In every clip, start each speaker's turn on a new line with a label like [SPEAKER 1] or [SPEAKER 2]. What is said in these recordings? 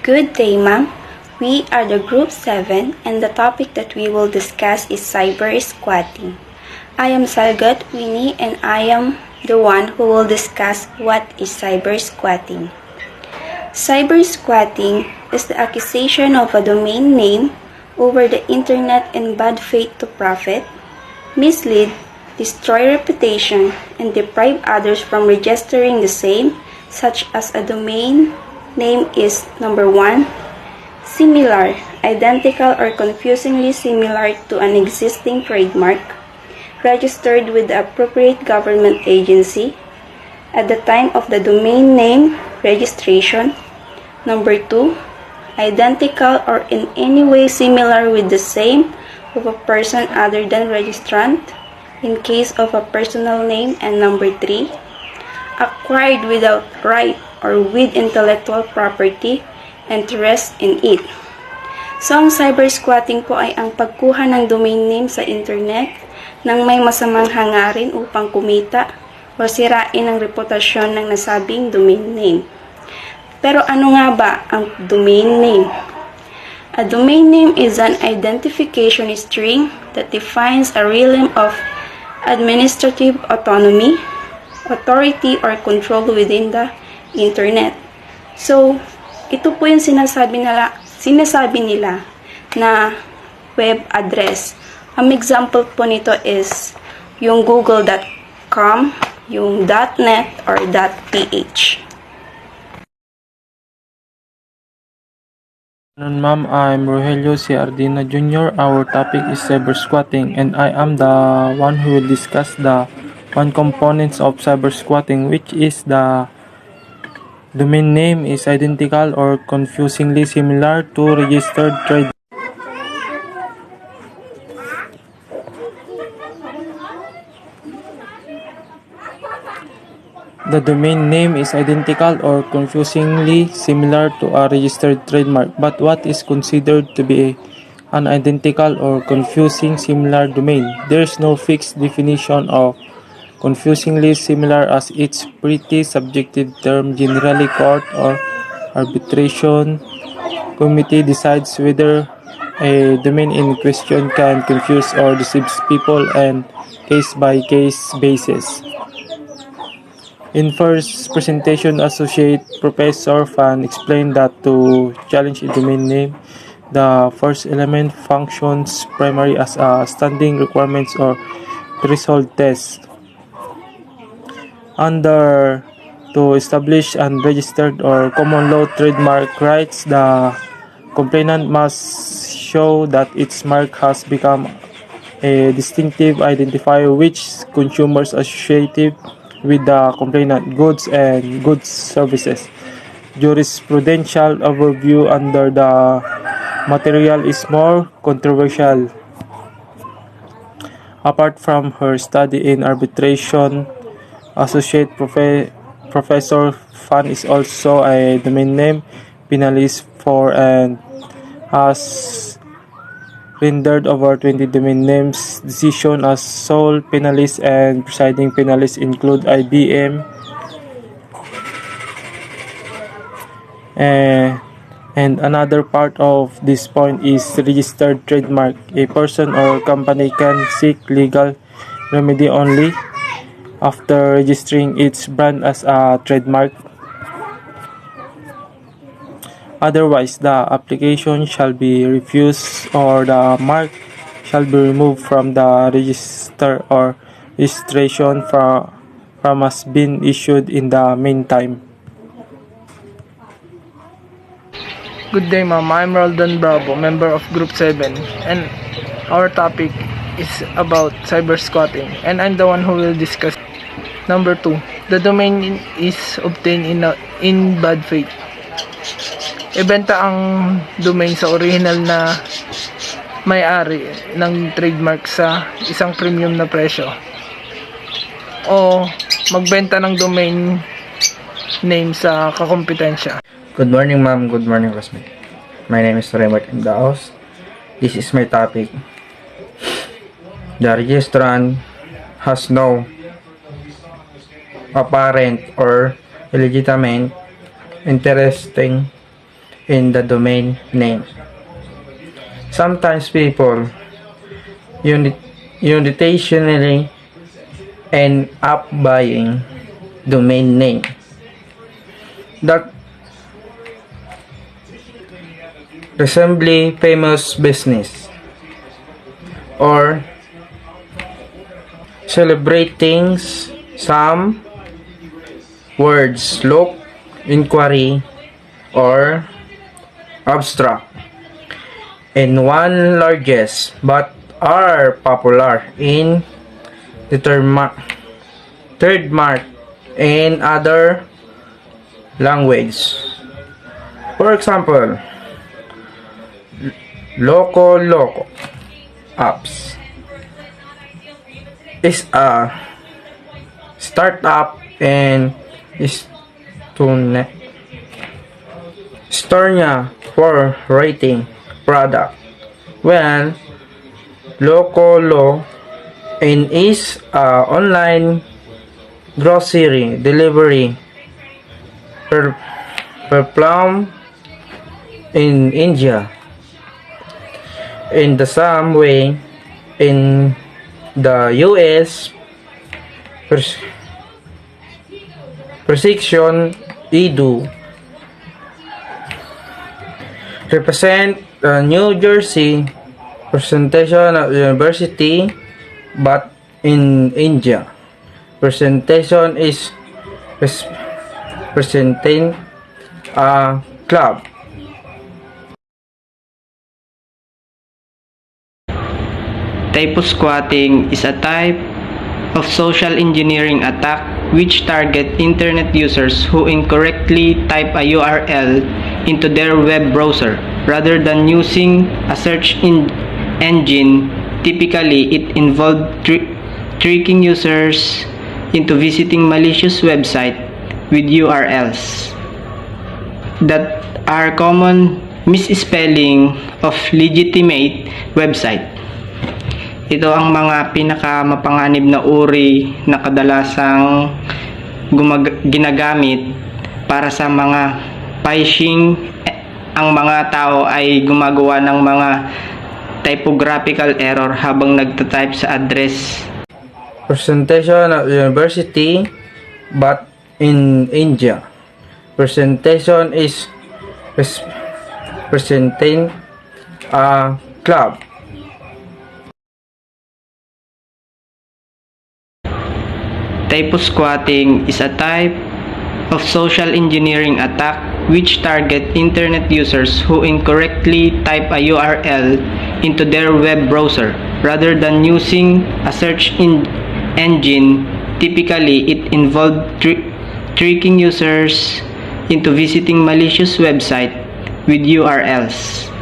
[SPEAKER 1] Good day, ma'am. We are the Group 7 and the topic that we will discuss is cybersquatting. I am Salgot Winnie and I am the one who will discuss what is cybersquatting. Cybersquatting is the accusation of a domain name over the internet in bad faith to profit, mislead, destroy reputation, and deprive others from registering the same, such as a domain name is number 1, similar, identical or confusingly similar to an existing trademark, registered with the appropriate government agency at the time of the domain name registration. Number 2, identical or in any way similar with the same of a person other than registrant in case of a personal name. And number 3, acquired without right or with intellectual property interest in it. So, ang cybersquatting po ay ang pagkuha ng domain name sa internet nang may masamang hangarin upang kumita o sirain ang reputasyon ng nasabing domain name. Pero ano nga ba ang domain name? A domain name is an identification string that defines a realm of administrative autonomy, authority, or control within the internet. So, ito po yung sinasabi nila na web address. Ang example po nito is yung google.com, yung .net, or .ph.
[SPEAKER 2] Ma'am, I'm Rogelio C. Ardina Jr. Our topic is cybersquatting, and I am the one who will discuss the one components of cybersquatting, which is the domain name is identical or confusingly similar to registered trade. The domain name is identical or confusingly similar to a registered trademark. But what is considered to be an identical or confusing similar domain? There is no fixed definition of confusingly similar, as it's pretty subjective term. Generally, court or arbitration committee decides whether a domain in question can confuse or deceive people on case-by-case basis. In first presentation, Associate Professor Fan explained that to challenge a domain name, the first element functions primarily as a standing requirements or threshold test. Under to establish unregistered or common law trademark rights, the complainant must show that its mark has become a distinctive identifier which consumers associate with the complainant goods and goods services. Jurisprudential overview under the material is more controversial. Apart from her study in arbitration, Associate Professor Fan is also a domain name penalist for and has rendered over 20 domain names decision as sole penalist, and presiding penalists include IBM, and another part of this point is registered trademark. A person or company can seek legal remedy only after registering its brand as a trademark. Otherwise, the application shall be refused or the mark shall be removed from the register or registration from has been issued in the meantime.
[SPEAKER 3] Good day, ma'am. I'm Roldan Bravo, member of Group 7, and our topic is about cybersquatting, and I'm the one who will discuss. Number 2, the domain is obtained in bad faith. Ibenta ang domain sa original na may-ari ng trademark sa isang premium na presyo, o magbenta ng domain name sa kakompetensya.
[SPEAKER 4] Good morning, ma'am. Good morning, classmate. My name is Raymond Daos. This is my topic. The registrant has no apparent or illegitimate interesting in the domain name. Sometimes people unintentionally end up buying domain name that resemble famous business or celebrating some words look, inquiry, or abstract and one largest but are popular in the third mark and other language. For example, Loco apps is a startup and is to store niya for rating product when Loco and is a online grocery delivery platform in India. In the same way, in the US, precision edu represent New Jersey presentation of university, but in India, presentation is presenting a club.
[SPEAKER 5] Cybersquatting is a type of social engineering attack which target internet users who incorrectly type a URL into their web browser rather than using a search engine. Typically, it involves tricking users into visiting malicious websites with URLs that are common misspelling of legitimate website. Ito ang mga pinakamapanganib na uri na kadalasang ginagamit para sa mga phishing. Ang mga tao ay gumagawa ng mga typographical error habang nagtatype sa address.
[SPEAKER 4] Presentation of university, but in India, presentation is presenting a club.
[SPEAKER 5] Cybersquatting is a type of social engineering attack which target internet users who incorrectly type a URL into their web browser rather than using a search engine. Typically, it involves tricking users into visiting malicious websites with URLs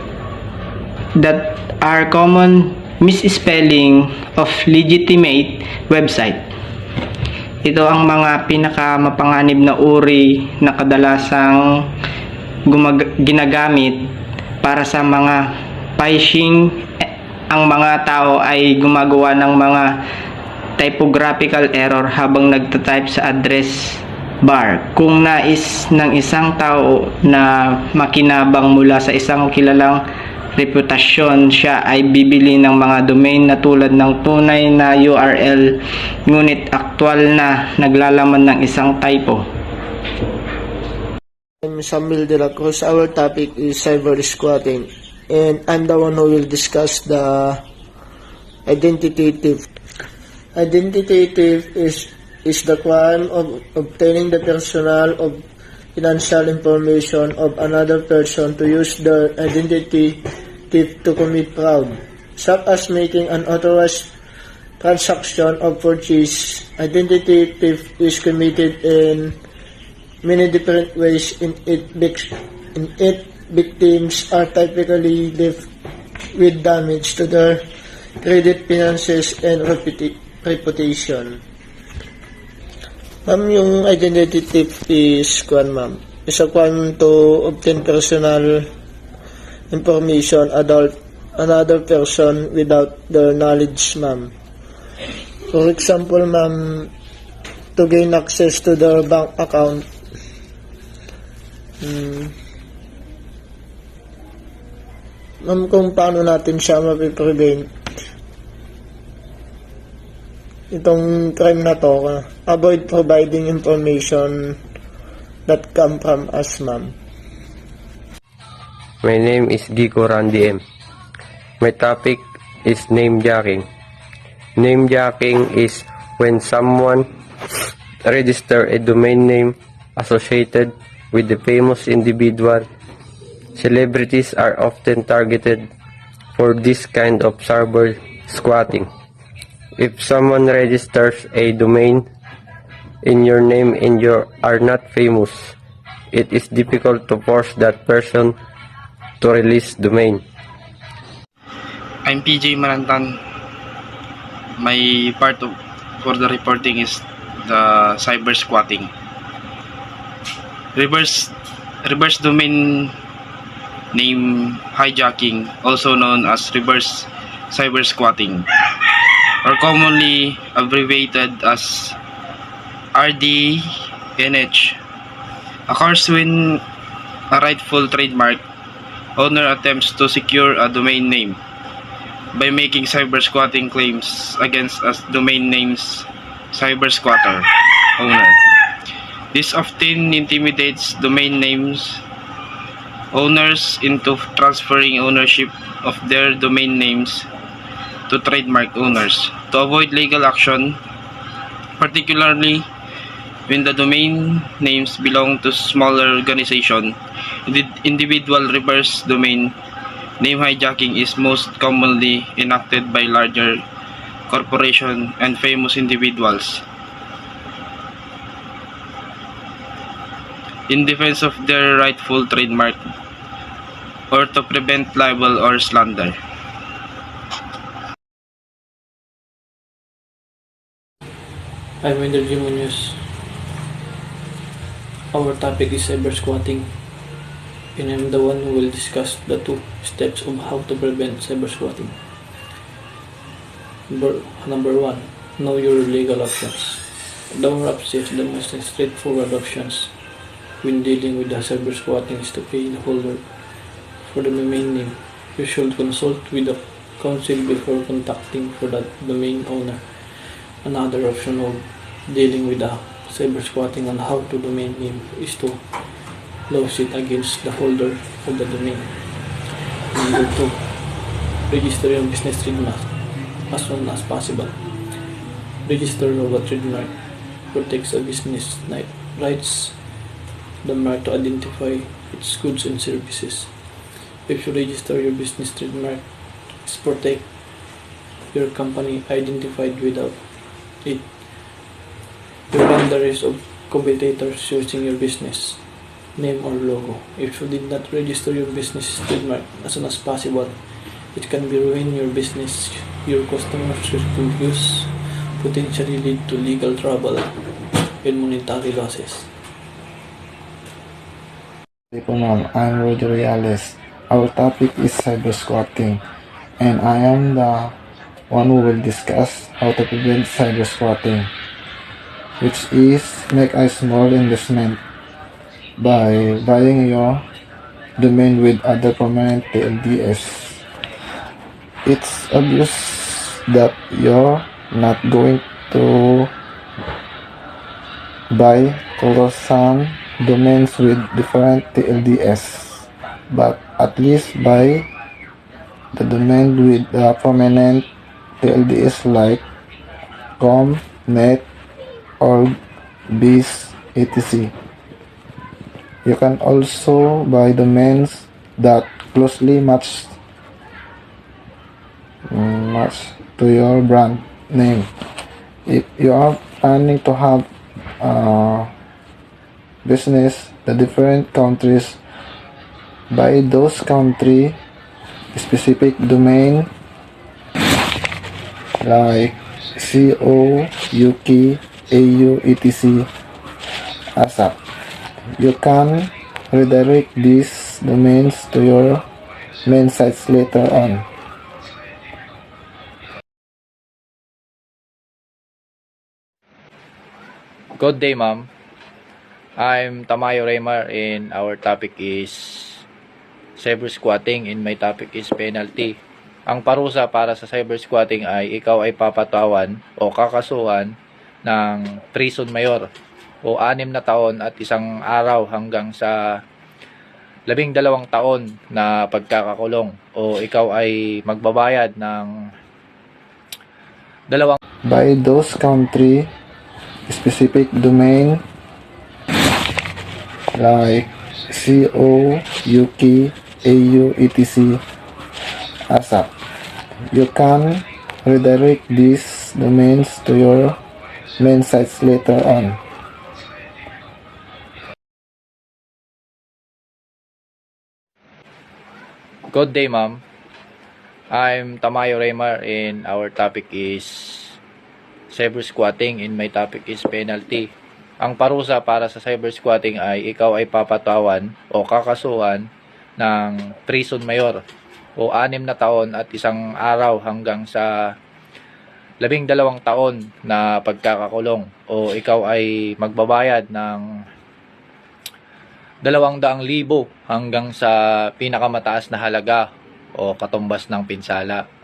[SPEAKER 5] that are common misspelling of legitimate website. Ito ang mga pinakamapanganib na uri na kadalasang ginagamit para sa mga phishing. Ang mga tao ay gumagawa ng mga typographical error habang nagtatype sa address bar. Kung nais ng isang tao na makinabang mula sa isang kilalang reputasyon, siya ay bibili ng mga domain na tulad ng tunay na URL ngunit aktwal na naglalaman ng isang typo.
[SPEAKER 6] I'm Samuel de la Cruz. Our topic is cybersquatting, and I'm the one who will discuss the identity thief. Identity thief is the crime of obtaining the personal of financial information of another person to use their identity thief to commit fraud, such as making an unauthorized transaction of purchase. Identity thief is committed in many different ways. In it, victims are typically left with damage to their credit, finances, and reputation. Ma'am, yung identity thief is ma'am, is a crime to obtain personal information another person without their knowledge, ma'am. For example, ma'am, to gain access to their bank account, Ma'am, kung paano natin siya mapiprevent itong crime na to, avoid providing information that come from us, ma'am.
[SPEAKER 7] My name is Giko Randy M. My topic is name jacking. Name jacking is when someone register a domain name associated with a famous individual. Celebrities are often targeted for this kind of cyber squatting. If someone registers a domain in your name and you are not famous, it is difficult to force that person to release domain.
[SPEAKER 8] I'm PJ Manantan. My part of, for the reporting is the cyber squatting. Reverse domain name hijacking, also known as reverse cyber squatting, or commonly abbreviated as RDNH, occurs when a rightful trademark owner attempts to secure a domain name by making cybersquatting claims against a domain name's cybersquatter owner. This often intimidates domain names owners into transferring ownership of their domain names to trademark owners. To avoid legal action, particularly when the domain names belong to smaller organization, individual reverse domain name hijacking is most commonly enacted by larger corporations and famous individuals in defense of their rightful trademark or to prevent libel or slander.
[SPEAKER 3] I'm Energy Munoz. Our topic is cyber squatting, and I'm the one who will discuss the 2 steps of how to prevent cyber squatting. Number 1. Know your legal options. The more upset, the most straightforward options when dealing with the cyber squatting is to pay the holder for the domain name. You should consult with the counsel before contacting for the domain owner. Another option of dealing with the cyber squatting on how to domain name is to lawsuit against the holder of the domain. Number 2. Register your business trademark as soon as possible. Register of a trademark protects a business rights the mark to identify its goods and services. If you register your business trademark, it protects your company identified without it. You run the risk of competitors using your business name or logo. If you did not register your business trademark as soon as possible, it can be ruin your business, your customers will confuse, potentially lead to legal trouble and monetary losses.
[SPEAKER 9] Hey po ma'am, I'm Roger Reales. Our topic is cyber squatting, and I am the one who will discuss how to prevent cyber squatting, which is make a small investment by buying your domain with other permanent TLDS. It's obvious that you're not going to buy thousand domains with different TLDS, but at least buy the domain with the permanent TLDS like com, net, org, biz, etc. You can also buy domains that closely match to your brand name. If you are planning to have business the different countries, buy those country specific domain like CO, UK, AU, etc. ASAP. You can redirect these domains to your main sites later on.
[SPEAKER 10] Good day, ma'am. I'm Tamayo Raymar, and our topic is cybersquatting and my topic is penalty. Ang parusa para sa cybersquatting ay ikaw ay papatawan o kakasuhan ng prison mayor o 6 na taon at 1 araw hanggang sa 12 taon na pagkakakulong o ikaw ay magbabayad ng
[SPEAKER 9] by those country specific domain like CO, UK, AU, etc. ASAP. You can redirect these domains to your main sites later on.
[SPEAKER 10] Good day, ma'am. I'm Tamayo Raymar and our topic is cybersquatting and my topic is penalty. Ang parusa para sa cybersquatting ay ikaw ay papatawan o kakasuhan ng prison mayor o 6 na taon at 1 araw hanggang sa 12 taon na pagkakakulong o ikaw ay magbabayad ng 200,000 hanggang sa pinakamataas na halaga o katumbas ng pinsala.